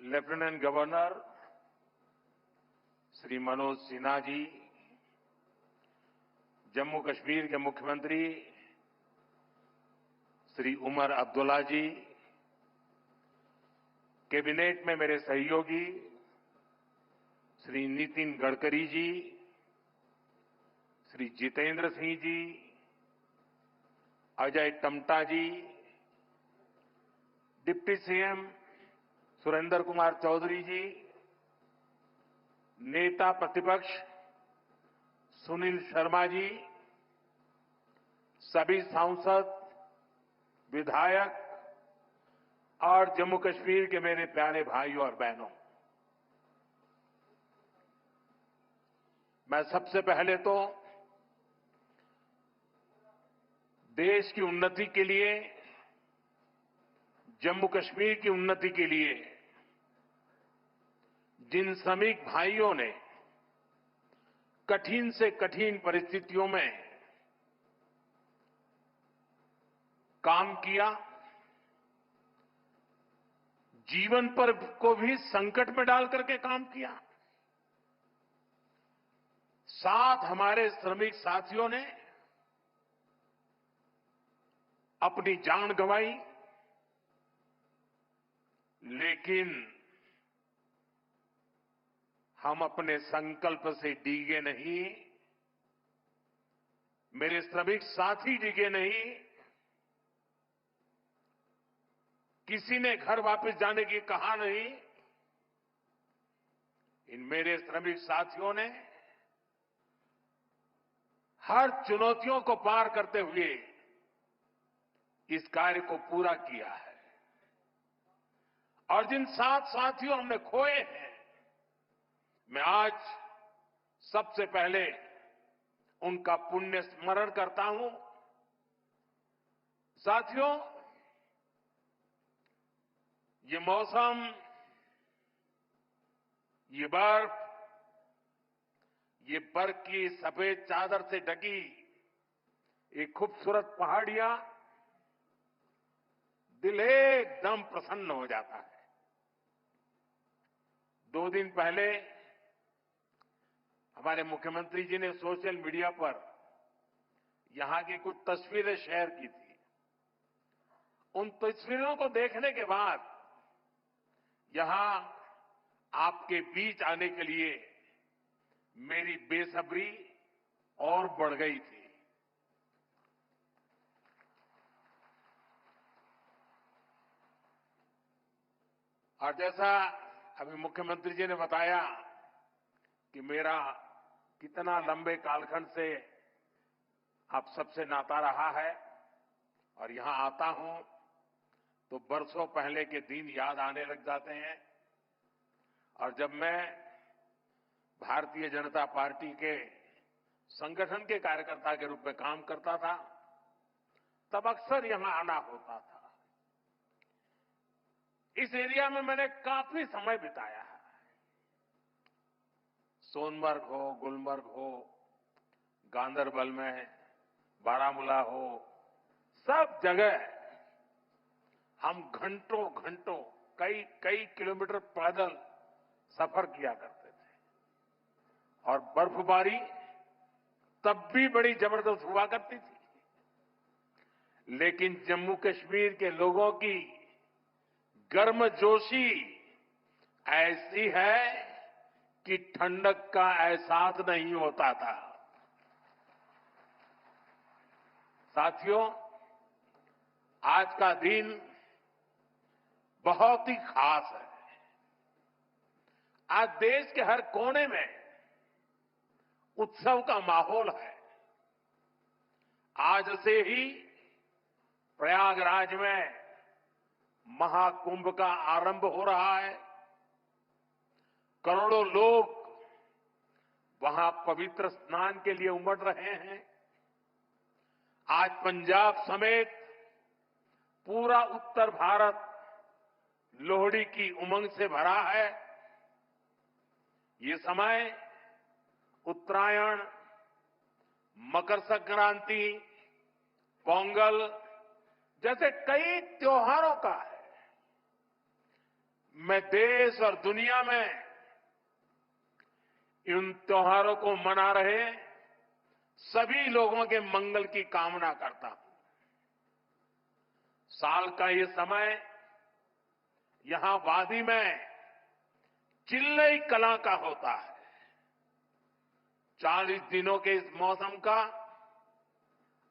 Lieutenant governor Shri Manoj Sinha ji, Jammu Kashmir के मुख्यमंत्री श्री उमर अब्दुल्ला जी, cabinet में मेरे सहयोगी श्री नितिन गडकरी जी, श्री जितेंद्र सिंह जी, अजय टम्टा जी, डिप्टी सीएम सुरेंद्र कुमार चौधरी जी, नेता प्रतिपक्ष सुनील शर्मा जी, सभी सांसद, विधायक और जम्मू कश्मीर के मेरे प्यारे भाइयों और बहनों, मैं सबसे पहले तो देश की उन्नति के लिए, जम्मू कश्मीर की उन्नति के लिए जिन श्रमिक भाइयों ने कठिन से कठिन परिस्थितियों में काम किया, जीवन पर को भी संकट में डाल करके काम किया, साथ हमारे श्रमिक साथियों ने अपनी जान गंवाई, लेकिन हम अपने संकल्प से डिगे नहीं, मेरे श्रमिक साथी डिगे नहीं, किसी ने घर वापस जाने की कहा नहीं। इन मेरे श्रमिक साथियों ने हर चुनौतियों को पार करते हुए इस कार्य को पूरा किया है। और जिन 7 साथियों हमने खोए हैं, मैं आज सबसे पहले उनका पुण्य स्मरण करता हूं। साथियों, ये मौसम, ये बर्फ, ये बर्फ की सफेद चादर से ढकी ये खूबसूरत पहाड़ियां, दिल एकदम प्रसन्न हो जाता है। 2 दिन पहले हमारे मुख्यमंत्री जी ने सोशल मीडिया पर यहां की कुछ तस्वीरें शेयर की थी। उन तस्वीरों को देखने के बाद यहां आपके बीच आने के लिए मेरी बेसब्री और बढ़ गई थी। और जैसा अभी मुख्यमंत्री जी ने बताया कि मेरा कितना लंबे कालखंड से आप सबसे नाता रहा है, और यहां आता हूं तो बरसों पहले के दिन याद आने लग जाते हैं। और जब मैं भारतीय जनता पार्टी के संगठन के कार्यकर्ता के रूप में काम करता था, तब अक्सर यहां आना होता था। इस एरिया में मैंने काफी समय बिताया है। सोनमर्ग हो, गुलमर्ग हो, गांदरबल में, बारामूला हो, सब जगह हम घंटों घंटों, कई कई किलोमीटर पैदल सफर किया करते थे। और बर्फबारी तब भी बड़ी जबरदस्त हुआ करती थी। लेकिन जम्मू कश्मीर के लोगों की गर्मजोशी ऐसी है कि ठंडक का एहसास नहीं होता था। साथियों, आज का दिन बहुत ही खास है। आज देश के हर कोने में उत्सव का माहौल है। आज से ही प्रयागराज में महाकुंभ का आरंभ हो रहा है। करोड़ों लोग वहां पवित्र स्नान के लिए उमड़ रहे हैं। आज पंजाब समेत पूरा उत्तर भारत लोहड़ी की उमंग से भरा है। ये समय उत्तरायण, मकर संक्रांति, पोंगल जैसे कई त्योहारों का है। मैं देश और दुनिया में इन त्योहारों को मना रहे सभी लोगों के मंगल की कामना करता हूं। साल का ये समय यहां वादी में चिल्लई कला का होता है। 40 दिनों के इस मौसम का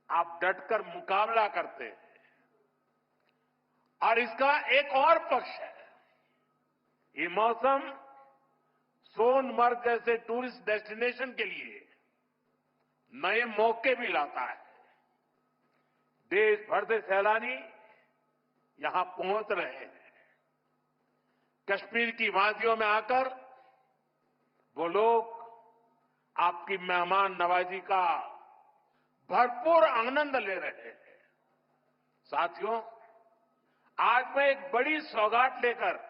आप डटकर मुकाबला करते हैं। और इसका एक और पक्ष है, ये मौसम सोनमर्ग जैसे टूरिस्ट डेस्टिनेशन के लिए नए मौके भी लाता है। देश भर से सैलानी यहां पहुंच रहे हैं। कश्मीर की वादियों में आकर वो लोग आपकी मेहमान नवाजी का भरपूर आनंद ले रहे हैं। साथियों, आज मैं एक बड़ी सौगात लेकर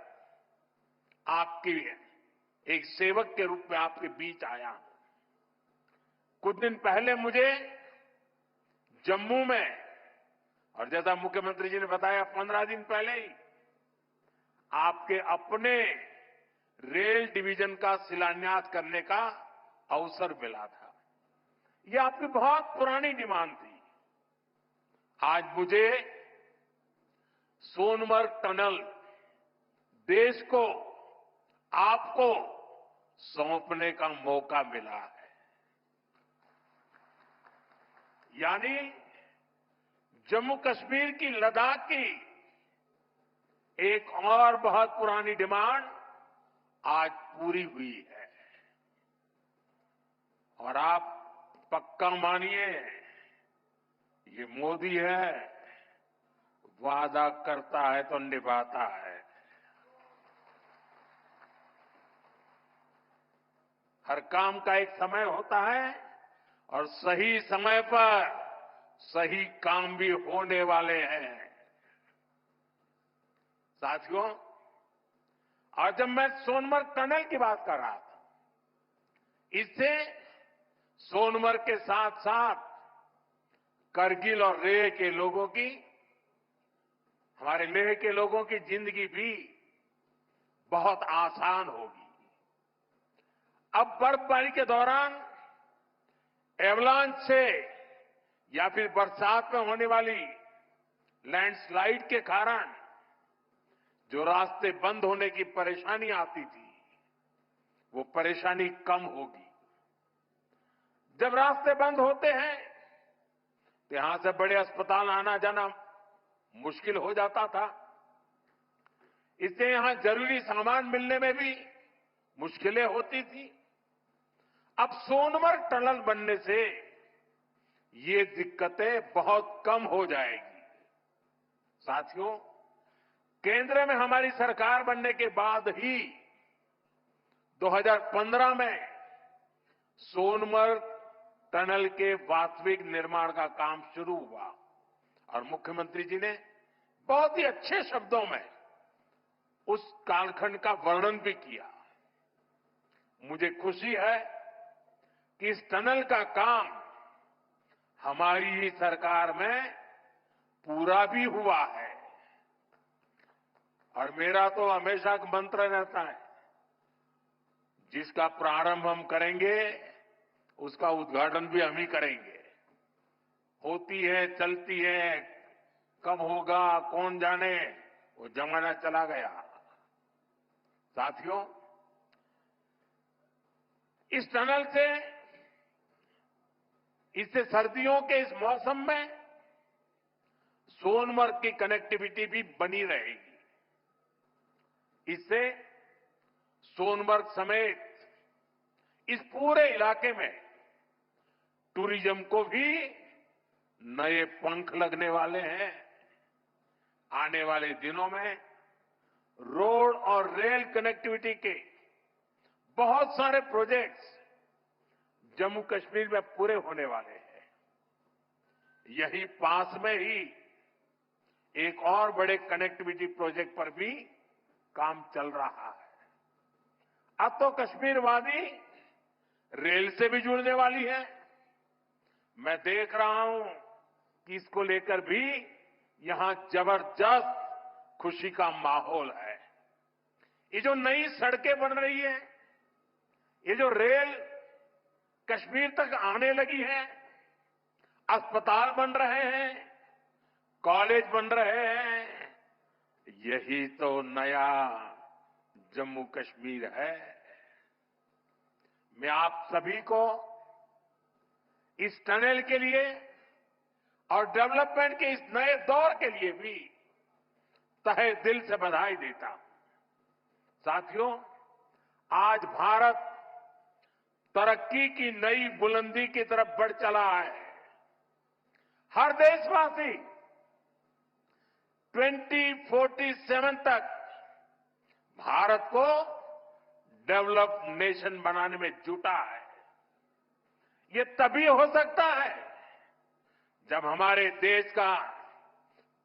आपकी एक सेवक के रूप में आपके बीच आया हूं। कुछ दिन पहले मुझे जम्मू में, और जैसा मुख्यमंत्री जी ने बताया 15 दिन पहले ही आपके अपने रेल डिवीजन का शिलान्यास करने का अवसर मिला था। यह आपकी बहुत पुरानी डिमांड थी। आज मुझे सोनमर्ग टनल देश को, आपको सौंपने का मौका मिला है। यानी जम्मू कश्मीर की, लद्दाख की एक और बहुत पुरानी डिमांड आज पूरी हुई है। और आप पक्का मानिए, ये मोदी है, वादा करता है तो निभाता है। हर काम का एक समय होता है और सही समय पर सही काम भी होने वाले हैं। साथियों, आज जब मैं सोनमर्ग टनल की बात कर रहा था, इससे सोनमर्ग के साथ साथ करगिल और लेह के लोगों की, हमारे लेह के लोगों की जिंदगी भी बहुत आसान होगी। अब बर्फबारी के दौरान एवलांच से या फिर बरसात में होने वाली लैंडस्लाइड के कारण जो रास्ते बंद होने की परेशानी आती थी, वो परेशानी कम होगी। जब रास्ते बंद होते हैं तो यहां से बड़े अस्पताल आना जाना मुश्किल हो जाता था। इससे यहां जरूरी सामान मिलने में भी मुश्किलें होती थी। अब सोनमर्ग टनल बनने से ये दिक्कतें बहुत कम हो जाएगी। साथियों, केंद्र में हमारी सरकार बनने के बाद ही 2015 में सोनमर्ग टनल के वास्तविक निर्माण का काम शुरू हुआ और मुख्यमंत्री जी ने बहुत ही अच्छे शब्दों में उस कालखंड का वर्णन भी किया। मुझे खुशी है कि इस टनल का काम हमारी ही सरकार में पूरा भी हुआ है। और मेरा तो हमेशा का मंत्र रहता है, जिसका प्रारंभ हम करेंगे उसका उद्घाटन भी हम ही करेंगे। होती है, चलती है, कब होगा कौन जाने, वो जमाना चला गया। साथियों, इस टनल से, इससे सर्दियों के इस मौसम में सोनमर्ग की कनेक्टिविटी भी बनी रहेगी। इससे सोनमर्ग समेत इस पूरे इलाके में टूरिज्म को भी नए पंख लगने वाले हैं। आने वाले दिनों में रोड और रेल कनेक्टिविटी के बहुत सारे प्रोजेक्ट्स जम्मू कश्मीर में पूरे होने वाले हैं। यही पास में ही एक और बड़े कनेक्टिविटी प्रोजेक्ट पर भी काम चल रहा है। अब तो कश्मीर वादी रेल से भी जुड़ने वाली है। मैं देख रहा हूं कि इसको लेकर भी यहां जबरदस्त खुशी का माहौल है। ये जो नई सड़कें बन रही है, ये जो रेल कश्मीर तक आने लगी है, अस्पताल बन रहे हैं, कॉलेज बन रहे हैं, यही तो नया जम्मू कश्मीर है। मैं आप सभी को इस टनल के लिए और डेवलपमेंट के इस नए दौर के लिए भी तहे दिल से बधाई देता हूं। साथियों, आज भारत तरक्की की नई बुलंदी की तरफ बढ़ चला है। हर देशवासी 2047 तक भारत को डेवलप्ड नेशन बनाने में जुटा है। ये तभी हो सकता है जब हमारे देश का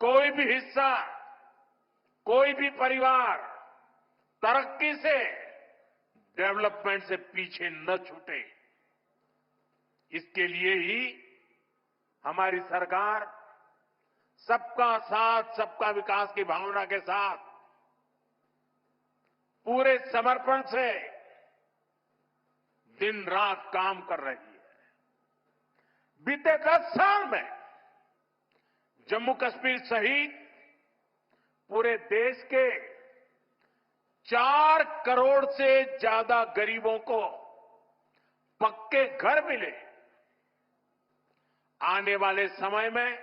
कोई भी हिस्सा, कोई भी परिवार तरक्की से, डेवलपमेंट से पीछे न छूटे। इसके लिए ही हमारी सरकार सबका साथ, सबका विकास की भावना के साथ पूरे समर्पण से दिन रात काम कर रही है। बीते 10 साल में जम्मू कश्मीर सहित पूरे देश के 4 करोड़ से ज्यादा गरीबों को पक्के घर मिले। आने वाले समय में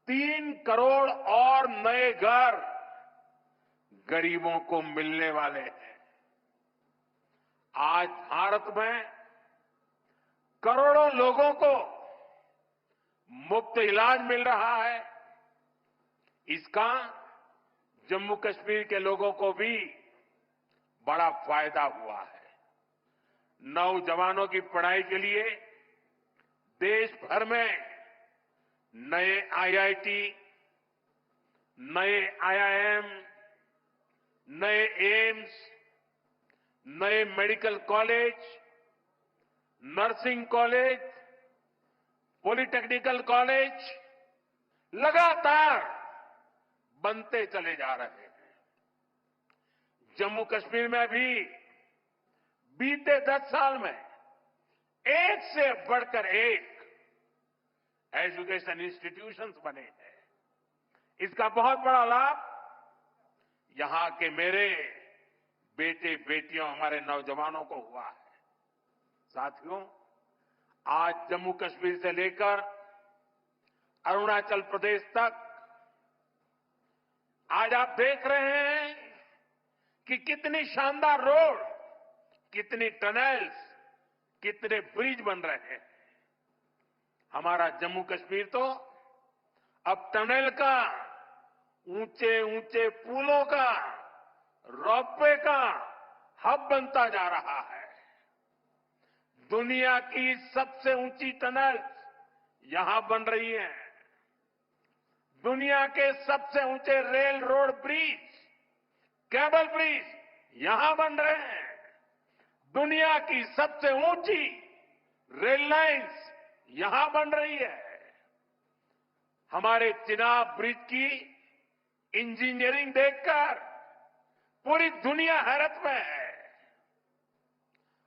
3 करोड़ और नए घर गरीबों को मिलने वाले हैं। आज भारत में करोड़ों लोगों को मुफ्त इलाज मिल रहा है। इसका जम्मू कश्मीर के लोगों को भी बड़ा फायदा हुआ है। नौजवानों की पढ़ाई के लिए देश भर में नए आईआईटी, नए आईआईएम, नए एम्स, नए medical college, nursing college, polytechnical college लगातार बनते चले जा रहे हैं। जम्मू कश्मीर में भी बीते 10 साल में एक से बढ़कर एक एजुकेशन इंस्टीट्यूशंस बने हैं। इसका बहुत बड़ा लाभ यहां के मेरे बेटे बेटियों, हमारे नौजवानों को हुआ है। साथियों, आज जम्मू कश्मीर से लेकर अरुणाचल प्रदेश तक आज आप देख रहे हैं कि कितनी शानदार रोड, कितनी टनल्स, कितने ब्रिज बन रहे हैं। हमारा जम्मू कश्मीर तो अब टनल का, ऊंचे ऊंचे पुलों का, रोपवे का हब बनता जा रहा है। दुनिया की सबसे ऊंची टनल यहां बन रही है। दुनिया के सबसे ऊंचे rail road bridge, cable bridge यहां बन रहे हैं। दुनिया की सबसे ऊंची रेल लाइंस यहां बन रही है। हमारे चिनाब ब्रिज की इंजीनियरिंग देखकर पूरी दुनिया हैरत में है।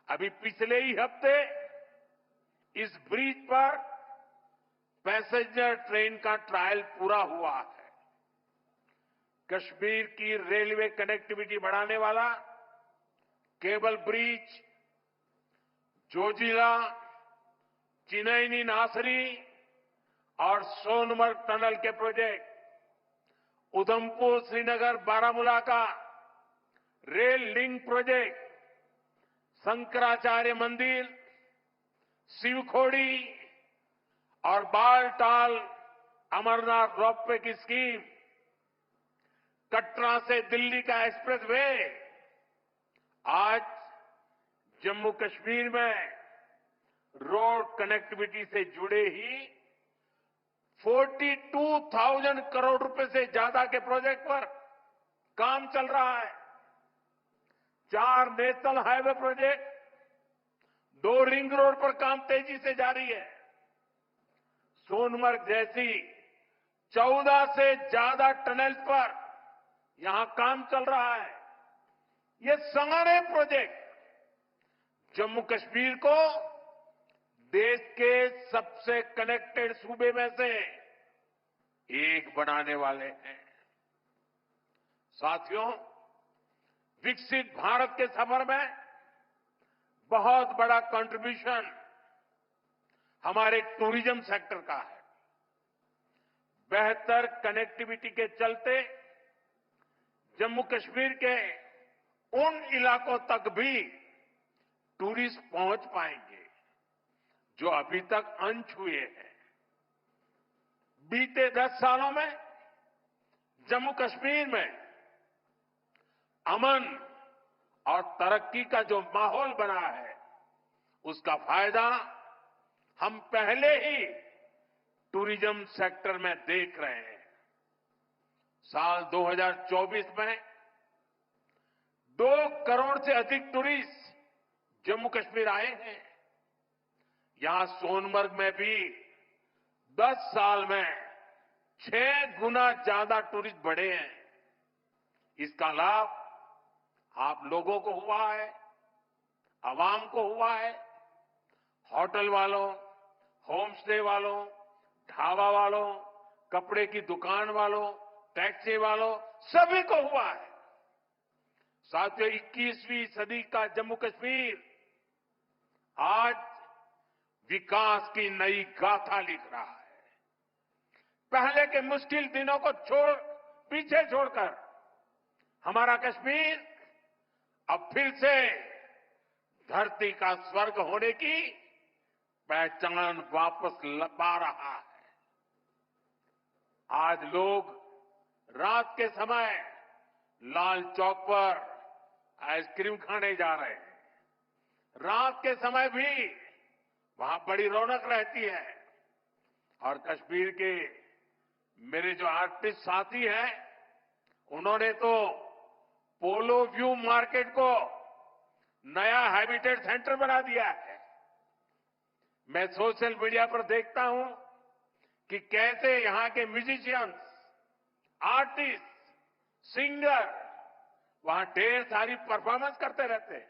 अभी पिछले ही हफ्ते इस ब्रिज पर पैसेंजर ट्रेन का ट्रायल पूरा हुआ है। कश्मीर की रेलवे कनेक्टिविटी बढ़ाने वाला केबल ब्रिज, जोजिला, चिनैनी नासरी और सोनमर्ग टनल के प्रोजेक्ट, उधमपुर श्रीनगर बारामूला का रेल लिंक प्रोजेक्ट, शंकराचार्य मंदिर, शिवखोड़ी और बालटाल अमरनाथ रोपवे की स्कीम, कटरा से दिल्ली का एक्सप्रेसवे, आज जम्मू कश्मीर में रोड कनेक्टिविटी से जुड़े ही 42,000 करोड़ रुपए से ज्यादा के प्रोजेक्ट पर काम चल रहा है। 4 national highway project, 2 ring road पर काम तेजी से जारी है। सोनमर्ग जैसी 14 से ज्यादा टनल्स पर यहां काम चल रहा है। ये सारे प्रोजेक्ट जम्मू कश्मीर को देश के सबसे कनेक्टेड सूबे में से एक बनाने वाले हैं। साथियों, विकसित भारत के सफर में बहुत बड़ा कंट्रीब्यूशन हमारे टूरिज्म सेक्टर का है। बेहतर कनेक्टिविटी के चलते जम्मू कश्मीर के उन इलाकों तक भी टूरिस्ट पहुंच पाएंगे जो अभी तक अनछुए हैं। बीते 10 सालों में जम्मू कश्मीर में अमन और तरक्की का जो माहौल बना है, उसका फायदा हम पहले ही टूरिज्म सेक्टर में देख रहे हैं। साल 2024 में 2 करोड़ से अधिक टूरिस्ट जम्मू कश्मीर आए हैं। यहां सोनमर्ग में भी 10 साल में 6 गुना ज्यादा टूरिस्ट बढ़े हैं। इसका लाभ आप लोगों को हुआ है, आवाम को हुआ है, होटल वालों, होम स्टे वालों, ढाबा वालों, कपड़े की दुकान वालों, टैक्सी वालों, सभी को हुआ है। साथियों, 21वीं सदी का जम्मू कश्मीर आज विकास की नई गाथा लिख रहा है। पहले के मुश्किल दिनों को पीछे छोड़कर हमारा कश्मीर अब फिर से धरती का स्वर्ग होने की पहचान वापस पा रहा है। आज लोग रात के समय लाल चौक पर आइसक्रीम खाने जा रहे हैं। रात के समय भी वहां बड़ी रौनक रहती है। और कश्मीर के मेरे जो आर्टिस्ट साथी हैं, उन्होंने तो पोलो व्यू मार्केट को नया हैबिटेट सेंटर बना दिया है। मैं सोशल मीडिया पर देखता हूं कि कैसे यहां के म्यूजिशियंस, आर्टिस्ट, सिंगर वहां ढेर सारी परफॉर्मेंस करते रहते हैं।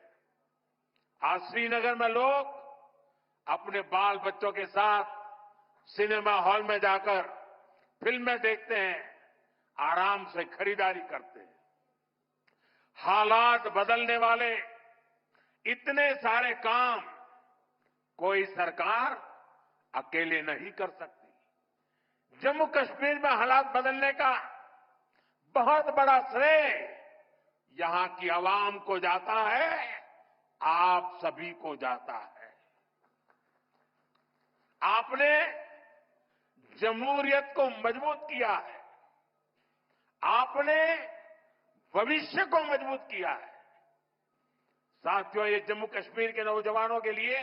आज श्रीनगर में लोग अपने बाल बच्चों के साथ सिनेमा हॉल में जाकर फिल्में देखते हैं, आराम से खरीदारी करते हैं। हालात बदलने वाले इतने सारे काम कोई सरकार अकेले नहीं कर सकती। जम्मू कश्मीर में हालात बदलने का बहुत बड़ा श्रेय यहां की आवाम को जाता है, आप सभी को जाता है। आपने जमहूरियत को मजबूत किया है, आपने भविष्य को मजबूत किया है। साथियों, ये जम्मू कश्मीर के नौजवानों के लिए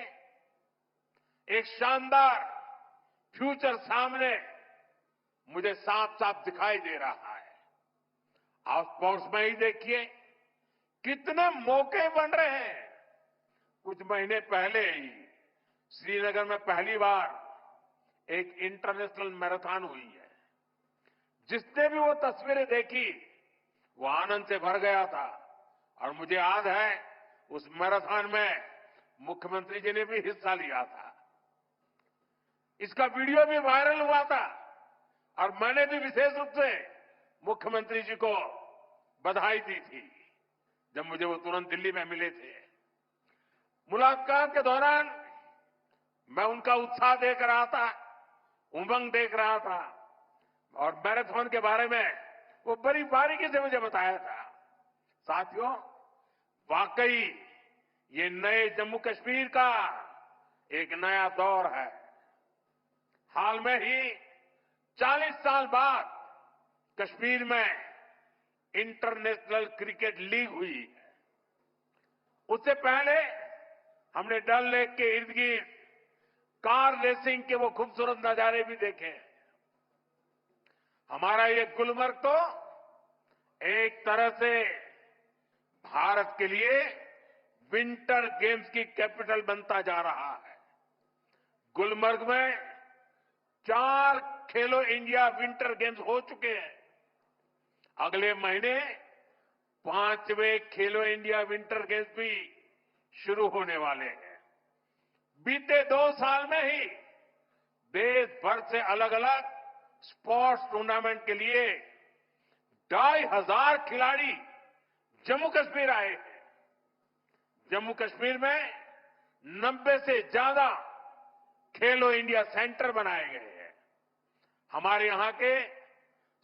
एक शानदार फ्यूचर सामने मुझे साफ साफ दिखाई दे रहा है। आप स्पोर्ट्स में ही देखिए कितने मौके बन रहे हैं। कुछ महीने पहले ही श्रीनगर में पहली बार एक इंटरनेशनल मैराथन हुई है। जिसने भी वो तस्वीरें देखी वो आनंद से भर गया था। और मुझे याद है उस मैराथन में मुख्यमंत्री जी ने भी हिस्सा लिया था। इसका वीडियो भी वायरल हुआ था और मैंने भी विशेष रूप से मुख्यमंत्री जी को बधाई दी थी जब मुझे वो तुरंत दिल्ली में मिले थे। मुलाकात के दौरान मैं उनका उत्साह देख रहा था, उमंग देख रहा था और मैराथन के बारे में वो बड़ी बारीकी से मुझे बताया था। साथियों, वाकई ये नए जम्मू कश्मीर का एक नया दौर है। हाल में ही 40 साल बाद कश्मीर में इंटरनेशनल क्रिकेट लीग हुई है। उससे पहले हमने डल लेक के इर्द गिर्द कार रेसिंग के वो खूबसूरत नजारे भी देखे। हमारा ये गुलमर्ग तो एक तरह से भारत के लिए विंटर गेम्स की कैपिटल बनता जा रहा है। गुलमर्ग में 4 खेलो इंडिया विंटर गेम्स हो चुके हैं। अगले महीने 5वें खेलो इंडिया विंटर गेम्स भी शुरू होने वाले हैं। बीते 2 साल में ही देश भर से अलग अलग स्पोर्ट्स टूर्नामेंट के लिए 2,500 खिलाड़ी जम्मू कश्मीर आए हैं। जम्मू कश्मीर में 90 से ज्यादा खेलो इंडिया सेंटर बनाए गए हैं। हमारे यहां के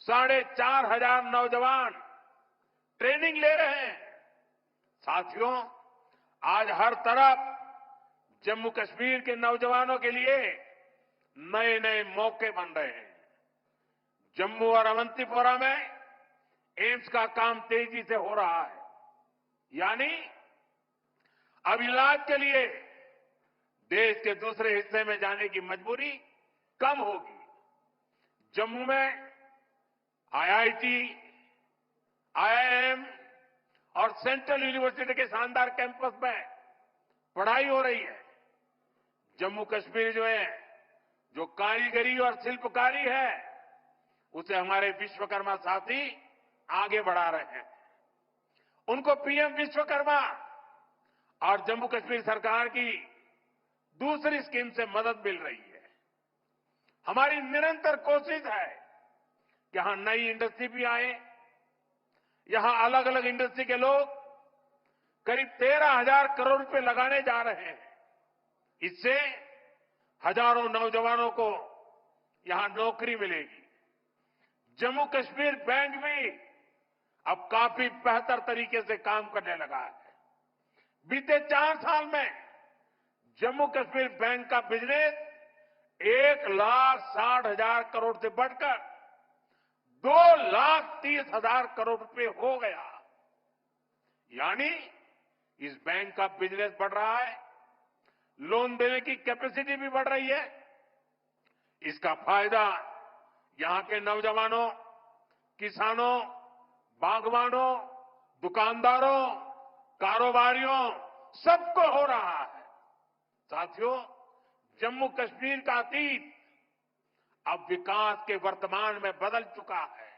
4,500 नौजवान ट्रेनिंग ले रहे हैं। साथियों, आज हर तरफ जम्मू कश्मीर के नौजवानों के लिए नए नए मौके बन रहे हैं। जम्मू और अवंतीपोरा में एम्स का काम तेजी से हो रहा है, यानी अब इलाज के लिए देश के दूसरे हिस्से में जाने की मजबूरी कम होगी। जम्मू में आईआईटी, आईआईएम और सेंट्रल यूनिवर्सिटी के शानदार कैंपस में पढ़ाई हो रही है। जम्मू कश्मीर जो कारीगरी और शिल्पकारी है, उसे हमारे विश्वकर्मा साथी आगे बढ़ा रहे हैं। उनको पीएम विश्वकर्मा और जम्मू कश्मीर सरकार की दूसरी स्कीम से मदद मिल रही है। हमारी निरंतर कोशिश है कि यहां नई इंडस्ट्री भी आए। यहां अलग अलग इंडस्ट्री के लोग करीब 13,000 करोड़ रुपए लगाने जा रहे हैं। इससे हजारों नौजवानों को यहां नौकरी मिलेगी। जम्मू कश्मीर बैंक भी अब काफी बेहतर तरीके से काम करने लगा है। बीते 4 साल में जम्मू कश्मीर बैंक का बिजनेस 1,60,000 करोड़ से बढ़कर 2,30,000 करोड़ रुपए हो गया। यानी इस बैंक का बिजनेस बढ़ रहा है, लोन देने की कैपेसिटी भी बढ़ रही है। इसका फायदा यहां के नौजवानों, किसानों, बागवानों, दुकानदारों, कारोबारियों सबको हो रहा है। साथियों, जम्मू कश्मीर का अतीत अब विकास के वर्तमान में बदल चुका है।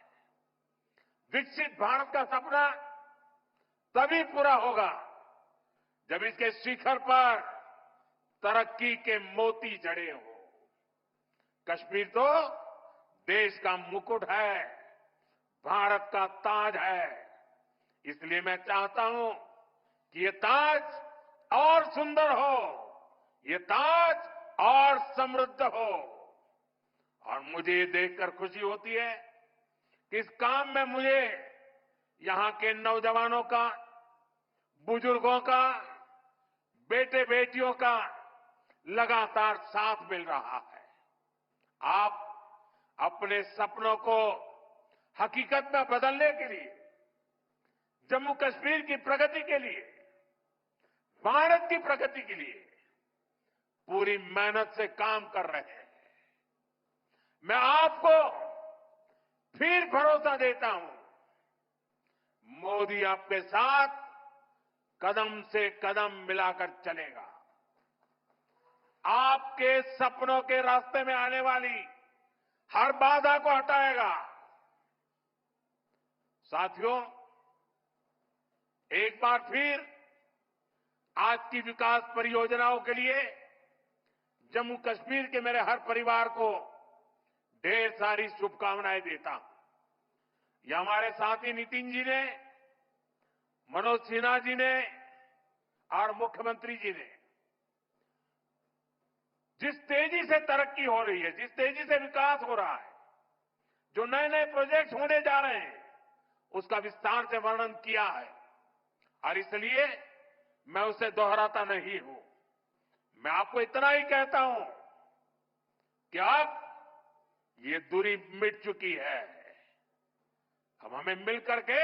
विकसित भारत का सपना तभी पूरा होगा जब इसके शिखर पर तरक्की के मोती जड़े हों। कश्मीर तो देश का मुकुट है, भारत का ताज है। इसलिए मैं चाहता हूं कि ये ताज और सुंदर हो, ये ताज और समृद्ध हो। और मुझे ये देखकर खुशी होती है कि इस काम में मुझे यहां के नौजवानों का, बुजुर्गों का, बेटे बेटियों का लगातार साथ मिल रहा है। आप अपने सपनों को हकीकत में बदलने के लिए, जम्मू कश्मीर की प्रगति के लिए, भारत की प्रगति के लिए पूरी मेहनत से काम कर रहे हैं। मैं आपको फिर भरोसा देता हूं, मोदी आपके साथ कदम से कदम मिलाकर चलेगा। आपके सपनों के रास्ते में आने वाली हर बाधा को हटाएगा। साथियों, एक बार फिर आज की विकास परियोजनाओं के लिए जम्मू कश्मीर के मेरे हर परिवार को ढेर सारी शुभकामनाएं देता हूं। यह हमारे साथी नितिन जी ने, मनोज सिन्हा जी ने और मुख्यमंत्री जी ने जिस तेजी से तरक्की हो रही है, जिस तेजी से विकास हो रहा है, जो नए नए प्रोजेक्ट होने जा रहे हैं, उसका विस्तार से वर्णन किया है। और इसलिए मैं उसे दोहराता नहीं हूं। मैं आपको इतना ही कहता हूं कि अब ये दूरी मिट चुकी है। अब हमें मिलकर के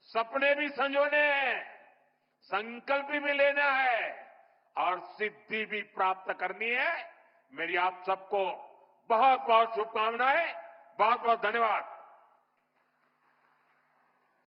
सपने भी संजोने हैं, संकल्प भी लेना है और सिद्धि भी प्राप्त करनी है। मेरी आप सबको बहुत बहुत शुभकामनाएं, बहुत बहुत धन्यवाद।